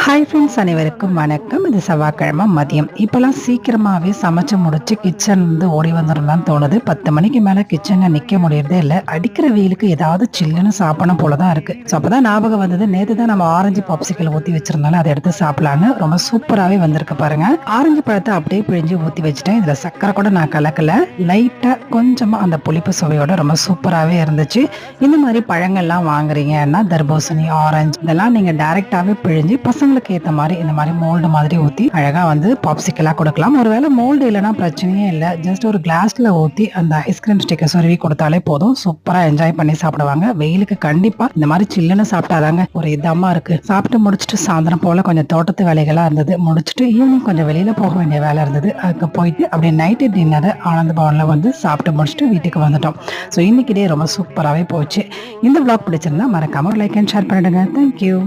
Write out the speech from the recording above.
Hi friends, அனைவருக்கும் வணக்கம். இது செவ்வாய்க்கிழமை மதியம். இப்போல்லாம் சீக்கிரமாகவே சமைச்சு முடிச்சு கிச்சன்லேருந்து ஓடி வந்துடலாம்னு தோணுது. 10 மணிக்கு மேலே கிச்சனில் நிற்க முடியறதே இல்லை. அடிக்கிற வெயிலுக்கு ஏதாவது சில்லுன்னு சாப்பிடணும் போல தான் இருக்குது. ஸோ அப்போ தான் ஞாபகம் வந்தது, நேற்று தான் நம்ம ஆரஞ்சு பாப்சிக்கல் ஊற்றி வச்சிருந்தாலும் அதை எடுத்து சாப்பிடலான்னு. ரொம்ப சூப்பராகவே வந்திருக்கு பாருங்க. ஆரஞ்சு பழத்தை அப்படியே பிழிஞ்சு ஊற்றி வச்சுட்டேன். இதில் சக்கரை கூட நான் கலக்கல. லைட்டாக கொஞ்சமாக அந்த புளிப்பு சுவையோட ரொம்ப சூப்பராகவே இருந்துச்சு. இந்த மாதிரி பழங்கள்லாம் வாங்குறீங்கன்னா தர்பூசணி, ஆரஞ்சு இதெல்லாம் நீங்கள் டைரெக்டாகவே பிழிஞ்சு பசங்களுக்கு ஏற்ற மாதிரி இந்த மாதிரி மோல்டு மாதிரி ஊற்றி அழகாக வந்து பாப்சிக்கலாக கொடுக்கலாம். ஒருவேளை மோல்டு இல்லைன்னா பிரச்சனையே இல்லை. ஜஸ்ட் ஒரு கிளாஸில் ஊற்றி அந்த ஐஸ்கிரீம் ஸ்டிக்கை சொருவி கொடுத்தாலே போதும். சூப்பராக என்ஜாய் பண்ணி சாப்பிடுவாங்க. வெயிலுக்கு கண்டிப்பாக இந்த மாதிரி சில்லுன்னு சாப்பிட்டாதாங்க ஒரு இதமாக இருக்குது. சாப்பிட்டு முடிச்சுட்டு சாயந்தரம் போல் கொஞ்சம் தோட்டத்து வேலைகளாக இருந்தது. முடிச்சுட்டு ஈவினிங் கொஞ்சம் வெளியில் போக வேண்டிய வேலை இருந்தது. அதுக்கு போயிட்டு அப்படியே நைட்டு டின்னரை ஆனந்த பவனில் வந்து சாப்பிட்டு முடிச்சுட்டு வீட்டுக்கு வந்துட்டோம். ஸோ இன்னைக்கு டே ரொம்ப சூப்பராகவே போச்சு. இந்த vlog பிடிச்சிருந்தா மறக்காம ஒரு லைக் அண்ட் ஷேர் பண்ணிடுங்க. தேங்க்யூ.